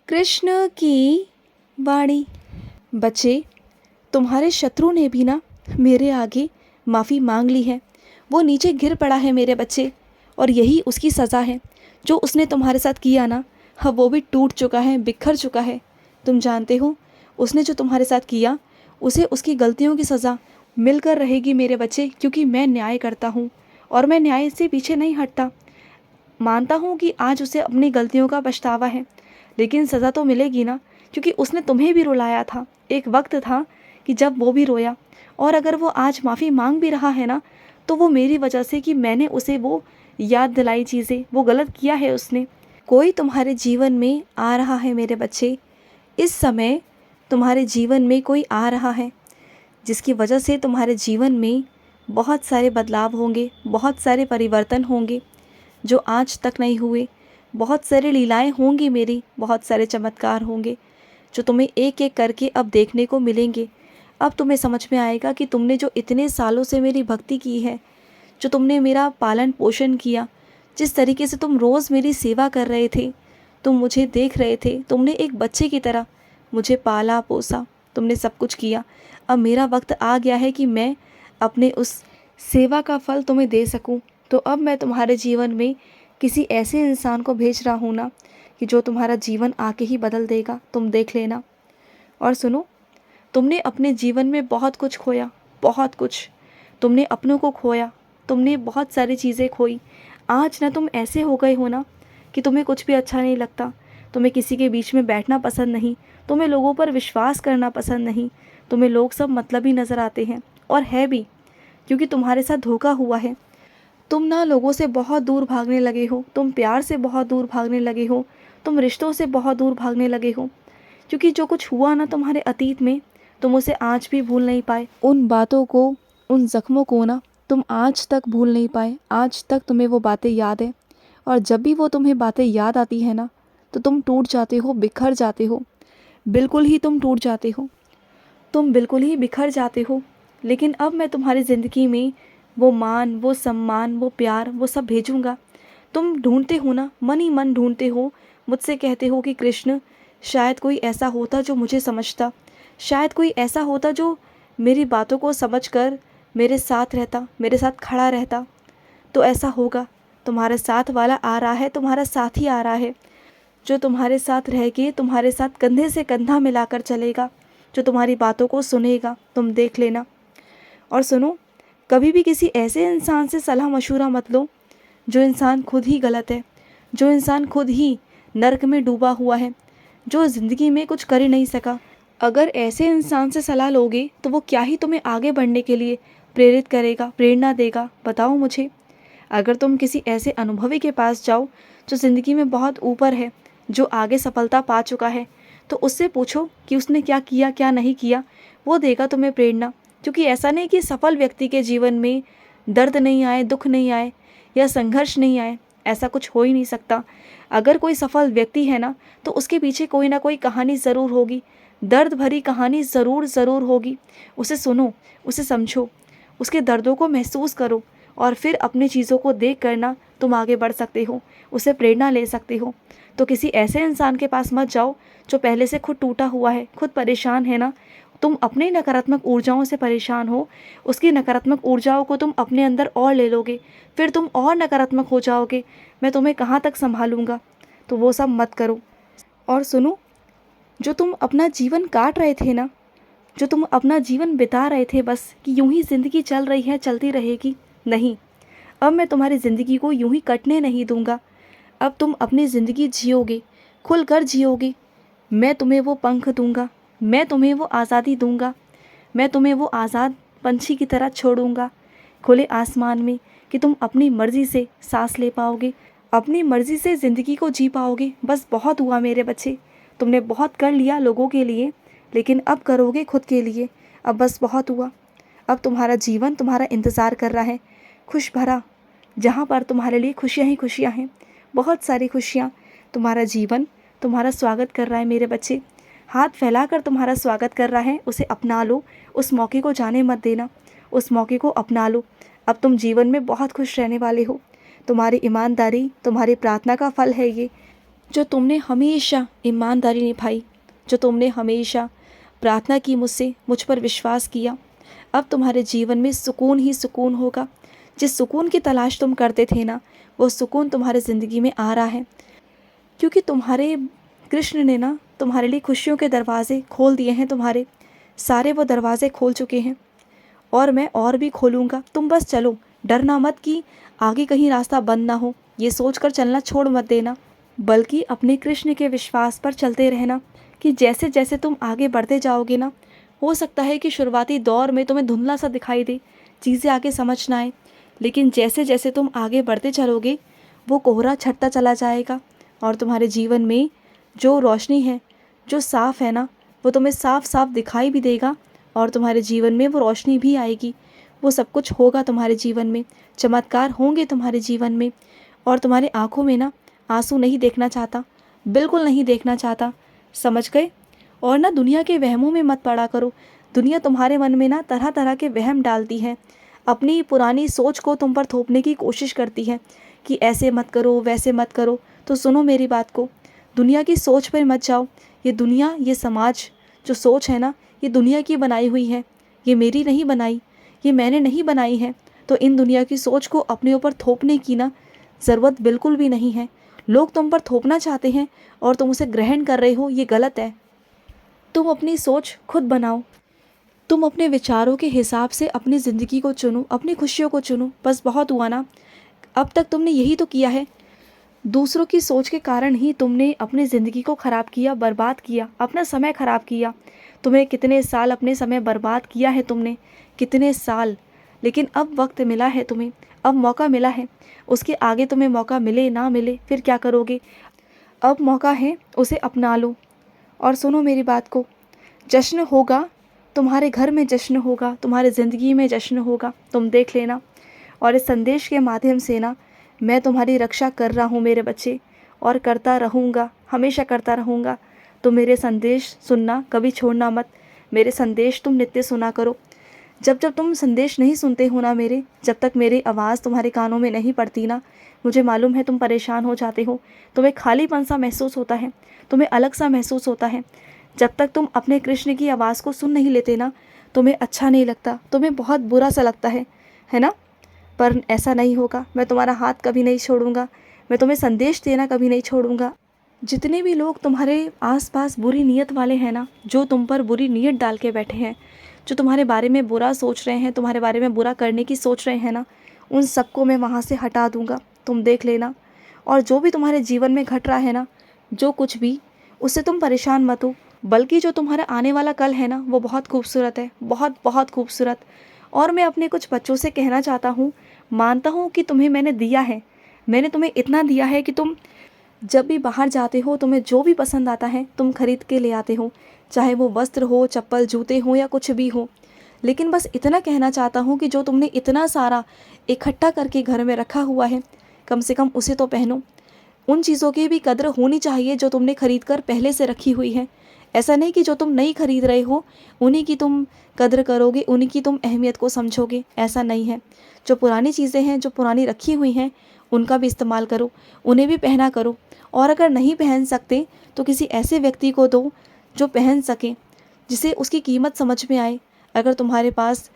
कृष्ण की वाणी। बच्चे, तुम्हारे शत्रु ने भी ना मेरे आगे माफ़ी मांग ली है। वो नीचे गिर पड़ा है मेरे बच्चे, और यही उसकी सज़ा है। जो उसने तुम्हारे साथ किया ना, हाँ, वो भी टूट चुका है, बिखर चुका है। तुम जानते हो, उसने जो तुम्हारे साथ किया, उसे उसकी गलतियों की सज़ा मिलकर रहेगी मेरे बच्चे, क्योंकि मैं न्याय करता हूँ और मैं न्याय से पीछे नहीं हटता। मानता हूँ कि आज उसे अपनी गलतियों का पछतावा है, लेकिन सज़ा तो मिलेगी ना, क्योंकि उसने तुम्हें भी रुलाया था। एक वक्त था कि जब वो भी रोया, और अगर वो आज माफ़ी मांग भी रहा है ना, तो वो मेरी वजह से, कि मैंने उसे वो याद दिलाई चीज़ें, वो गलत किया है उसने। कोई तुम्हारे जीवन में आ रहा है मेरे बच्चे, इस समय तुम्हारे जीवन में कोई आ रहा है, जिसकी वजह से तुम्हारे जीवन में बहुत सारे बदलाव होंगे, बहुत सारे परिवर्तन होंगे जो आज तक नहीं हुए। बहुत सारी लीलाएं होंगी मेरी, बहुत सारे चमत्कार होंगे जो तुम्हें एक एक करके अब देखने को मिलेंगे। अब तुम्हें समझ में आएगा कि तुमने जो इतने सालों से मेरी भक्ति की है, जो तुमने मेरा पालन पोषण किया, जिस तरीके से तुम रोज़ मेरी सेवा कर रहे थे, तुम मुझे देख रहे थे, तुमने एक बच्चे की तरह मुझे पाला पोसा, तुमने सब कुछ किया। अब मेरा वक्त आ गया है कि मैं अपने उस सेवा का फल तुम्हें दे सकूं। तो अब मैं तुम्हारे जीवन में किसी ऐसे इंसान को भेज रहा हूँ ना, कि जो तुम्हारा जीवन आके ही बदल देगा, तुम देख लेना। और सुनो, तुमने अपने जीवन में बहुत कुछ खोया, बहुत कुछ। तुमने अपनों को खोया, तुमने बहुत सारी चीज़ें खोई। आज ना तुम ऐसे हो गए हो ना कि तुम्हें कुछ भी अच्छा नहीं लगता। तुम्हें किसी के बीच में बैठना पसंद नहीं, तुम्हें लोगों पर विश्वास करना पसंद नहीं। तुम्हें लोग सब मतलबी नज़र आते हैं, और है भी, क्योंकि तुम्हारे साथ धोखा हुआ है। तुम ना लोगों से बहुत दूर भागने लगे हो, तुम प्यार से बहुत दूर भागने लगे हो, तुम रिश्तों से बहुत दूर भागने लगे हो, क्योंकि जो कुछ हुआ ना तुम्हारे अतीत में, तुम उसे आज भी भूल नहीं पाए। उन बातों को, उन जख्मों को ना तुम आज तक भूल नहीं पाए। आज तक तुम्हें वो बातें याद है, और जब भी वो तुम्हें बातें याद आती है ना, तो तुम टूट जाते हो, बिखर जाते हो। बिल्कुल ही तुम टूट जाते हो, तुम बिल्कुल ही बिखर जाते हो। लेकिन अब मैं तुम्हारी ज़िंदगी में वो मान, वो सम्मान, वो प्यार, वो सब भेजूँगा। तुम ढूंढते हो ना, मन ही मन ढूंढते हो, मुझसे कहते हो कि कृष्ण, शायद कोई ऐसा होता जो मुझे समझता, शायद कोई ऐसा होता जो मेरी बातों को समझकर मेरे साथ रहता, मेरे साथ खड़ा रहता। तो ऐसा होगा, तुम्हारे साथ वाला आ रहा है, तुम्हारा साथी आ रहा है, जो तुम्हारे साथ रह के तुम्हारे साथ कंधे से कंधा मिलाकर चलेगा, जो तुम्हारी बातों को सुनेगा, तुम देख लेना। और सुनो, कभी भी किसी ऐसे इंसान से सलाह मशूरा मत लो जो इंसान खुद ही गलत है, जो इंसान खुद ही नर्क में डूबा हुआ है, जो ज़िंदगी में कुछ कर ही नहीं सका। अगर ऐसे इंसान से सलाह लोगे तो वो क्या ही तुम्हें आगे बढ़ने के लिए प्रेरित करेगा, प्रेरणा देगा, बताओ मुझे। अगर तुम किसी ऐसे अनुभवी के पास जाओ जो ज़िंदगी में बहुत ऊपर है, जो आगे सफलता पा चुका है, तो उससे पूछो कि उसने क्या किया, क्या नहीं किया। वो देगा तुम्हें प्रेरणा। क्योंकि ऐसा नहीं कि सफल व्यक्ति के जीवन में दर्द नहीं आए, दुख नहीं आए, या संघर्ष नहीं आए, ऐसा कुछ हो ही नहीं सकता। अगर कोई सफल व्यक्ति है ना, तो उसके पीछे कोई ना कोई कहानी ज़रूर होगी, दर्द भरी कहानी ज़रूर ज़रूर होगी। उसे सुनो, उसे समझो, उसके दर्दों को महसूस करो, और फिर अपनी चीज़ों को देख कर ना तुम आगे बढ़ सकते हो, उससे प्रेरणा ले सकते हो। तो किसी ऐसे इंसान के पास मत जाओ जो पहले से खुद टूटा हुआ है, खुद परेशान है ना। तुम अपने नकारात्मक ऊर्जाओं से परेशान हो, उसकी नकारात्मक ऊर्जाओं को तुम अपने अंदर और ले लोगे, फिर तुम और नकारात्मक हो जाओगे। मैं तुम्हें कहाँ तक संभालूंगा। तो वो सब मत करो। और सुनो, जो तुम अपना जीवन काट रहे थे ना, जो तुम अपना जीवन बिता रहे थे बस कि यूं ही ज़िंदगी चल रही है, चलती रहेगी, नहीं। अब मैं तुम्हारी ज़िंदगी को यूं ही कटने नहीं दूंगा। अब तुम अपनी ज़िंदगी जियोगे, खुलकर जियोगे। मैं तुम्हें वो पंख दूंगा, मैं तुम्हें वो आज़ादी दूंगा, मैं तुम्हें वो आज़ाद पंछी की तरह छोड़ूंगा खुले आसमान में, कि तुम अपनी मर्ज़ी से सांस ले पाओगे, अपनी मर्ज़ी से ज़िंदगी को जी पाओगे। बस बहुत हुआ मेरे बच्चे, तुमने बहुत कर लिया लोगों के लिए, लेकिन अब करोगे खुद के लिए। अब बस बहुत हुआ। अब तुम्हारा जीवन तुम्हारा इंतज़ार कर रहा है, खुश भरा, जहाँ पर तुम्हारे लिए खुशियाँ ही खुशियाँ हैं, बहुत सारी खुशियाँ। तुम्हारा जीवन तुम्हारा स्वागत कर रहा है मेरे बच्चे, हाथ फैलाकर तुम्हारा स्वागत कर रहा है। उसे अपना लो, उस मौके को जाने मत देना, उस मौके को अपना लो। अब तुम जीवन में बहुत खुश रहने वाले हो। तुम्हारी ईमानदारी, तुम्हारी प्रार्थना का फल है ये, जो तुमने हमेशा ईमानदारी निभाई, जो तुमने हमेशा प्रार्थना की मुझसे, मुझ पर विश्वास किया, अब तुम्हारे जीवन में सुकून ही सुकून होगा। जिस सुकून की तलाश तुम करते थे ना, वो सुकून तुम्हारे ज़िंदगी में आ रहा है, क्योंकि तुम्हारे कृष्ण ने ना तुम्हारे लिए खुशियों के दरवाज़े खोल दिए हैं। तुम्हारे सारे वो दरवाज़े खोल चुके हैं, और मैं और भी खोलूँगा। तुम बस चलो, डरना मत कि आगे कहीं रास्ता बंद ना हो। ये सोच कर चलना छोड़ मत देना, बल्कि अपने कृष्ण के विश्वास पर चलते रहना कि जैसे जैसे तुम आगे बढ़ते जाओगे ना, हो सकता है कि शुरुआती दौर में तुम्हें धुंधला सा दिखाई दे, चीज़ें आगे समझ ना आए, लेकिन जैसे जैसे तुम आगे बढ़ते चलोगे वो कोहरा छटता चला जाएगा, और तुम्हारे जीवन में जो रोशनी है, जो साफ़ है ना, वो तुम्हें साफ साफ दिखाई भी देगा, और तुम्हारे जीवन में वो रोशनी भी आएगी। वो सब कुछ होगा तुम्हारे जीवन में, चमत्कार होंगे तुम्हारे जीवन में, और तुम्हारे आँखों में ना आंसू नहीं देखना चाहता, बिल्कुल नहीं देखना चाहता, समझ गए। और ना दुनिया के वहमों में मत पड़ा करो। दुनिया तुम्हारे मन में ना तरह तरह के वहम डालती है, अपनी पुरानी सोच को तुम पर थोपने की कोशिश करती है कि ऐसे मत करो, वैसे मत करो। तो सुनो मेरी बात को, दुनिया की सोच पर मत जाओ। ये दुनिया, ये समाज जो सोच है ना, ये दुनिया की बनाई हुई है, ये मेरी नहीं बनाई, ये मैंने नहीं बनाई है। तो इन दुनिया की सोच को अपने ऊपर थोपने की ना ज़रूरत बिल्कुल भी नहीं है। लोग तुम पर थोपना चाहते हैं और तुम उसे ग्रहण कर रहे हो, ये गलत है। तुम अपनी सोच खुद बनाओ, तुम अपने विचारों के हिसाब से अपनी ज़िंदगी को चुनो, अपनी खुशियों को चुनो। बस बहुत हुआ ना, अब तक तुमने यही तो किया है। दूसरों की सोच के कारण ही तुमने अपनी ज़िंदगी को ख़राब किया, बर्बाद किया, अपना समय ख़राब किया। तुम्हें कितने साल अपने समय बर्बाद किया है तुमने, कितने साल। लेकिन अब वक्त मिला है तुम्हें, अब मौका मिला है। उसके आगे तुम्हें मौका मिले ना मिले फिर क्या करोगे? अब मौका है, उसे अपना लो। और सुनो मेरी बात को, जश्न होगा, तुम्हारे घर में जश्न होगा, तुम्हारे ज़िंदगी में जश्न होगा, तुम देख लेना। और इस संदेश के माध्यम से ना मैं तुम्हारी रक्षा कर रहा हूँ मेरे बच्चे, और करता रहूँगा, हमेशा करता रहूँगा। तो मेरे संदेश सुनना, कभी छोड़ना मत। मेरे संदेश तुम नित्य सुना करो। जब जब तुम संदेश नहीं सुनते हो ना मेरे, जब तक मेरी आवाज़ तुम्हारे कानों में नहीं पड़ती ना, मुझे मालूम है तुम परेशान हो जाते हो, तुम्हें खालीपन सा महसूस होता है, तुम्हें अलग सा महसूस होता है। जब तक तुम अपने कृष्ण की आवाज़ को सुन नहीं लेते ना, तुम्हें अच्छा नहीं लगता, तुम्हें बहुत बुरा सा लगता है ना? पर ऐसा नहीं होगा, मैं तुम्हारा हाथ कभी नहीं छोड़ूंगा, मैं तुम्हें संदेश देना कभी नहीं छोड़ूंगा। जितने भी लोग तुम्हारे आसपास बुरी नीयत वाले हैं ना, जो तुम पर बुरी नीयत डाल के बैठे हैं, जो तुम्हारे बारे में बुरा सोच रहे हैं, तुम्हारे बारे में बुरा करने की सोच रहे हैं ना, उन सबको मैं वहाँ से हटा दूँगा, तुम देख लेना। और जो भी तुम्हारे जीवन में घट रहा है ना, जो कुछ भी, उससे तुम परेशान मत हो, बल्कि जो तुम्हारा आने वाला कल है ना, वो बहुत खूबसूरत है, बहुत बहुत खूबसूरत। और मैं अपने कुछ बच्चों से कहना चाहता हूँ, मानता हूँ कि तुम्हें मैंने दिया है, मैंने तुम्हें इतना दिया है कि तुम जब भी बाहर जाते हो, तुम्हें जो भी पसंद आता है तुम खरीद के ले आते हो, चाहे वो वस्त्र हो, चप्पल, जूते हो, या कुछ भी हो। लेकिन बस इतना कहना चाहता हूँ कि जो तुमने इतना सारा इकट्ठा करके घर में रखा हुआ है, कम से कम उसे तो पहनो। उन चीज़ों की भी कद्र होनी चाहिए जो तुमने खरीद कर पहले से रखी हुई है। ऐसा नहीं कि जो तुम नहीं खरीद रहे हो उन्हीं की तुम कद्र करोगे, उन्हीं की तुम अहमियत को समझोगे, ऐसा नहीं है। जो पुरानी चीज़ें हैं, जो पुरानी रखी हुई हैं, उनका भी इस्तेमाल करो, उन्हें भी पहना करो। और अगर नहीं पहन सकते तो किसी ऐसे व्यक्ति को दो जो पहन सके, जिसे उसकी कीमत समझ में आए। अगर तुम्हारे पास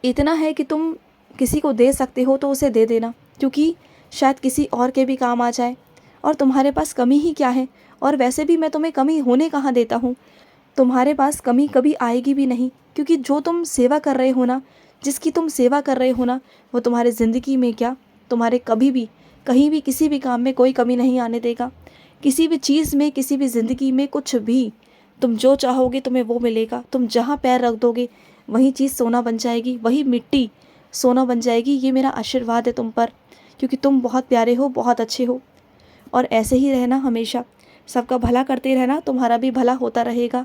इतना है कि तुम किसी को दे सकते हो तो उसे दे देना, क्योंकि शायद किसी और के भी काम आ जाए। और तुम्हारे पास कमी ही क्या है, और वैसे भी मैं तुम्हें कमी होने कहाँ देता हूँ। तुम्हारे पास कमी कभी आएगी भी नहीं, क्योंकि जो तुम सेवा कर रहे हो ना, जिसकी तुम सेवा कर रहे हो ना, वो तुम्हारे ज़िंदगी में क्या, तुम्हारे कभी भी कहीं भी किसी भी काम में कोई कमी नहीं आने देगा। किसी भी चीज़ में, किसी भी ज़िंदगी में, कुछ भी तुम जो चाहोगे तुम्हें वो मिलेगा। तुम जहाँ पैर रख दोगे वही चीज़ सोना बन जाएगी, वही मिट्टी सोना बन जाएगी। ये मेरा आशीर्वाद है तुम पर, क्योंकि तुम बहुत प्यारे हो, बहुत अच्छे हो। और ऐसे ही रहना हमेशा, सबका भला करते रहना, तुम्हारा भी भला होता रहेगा।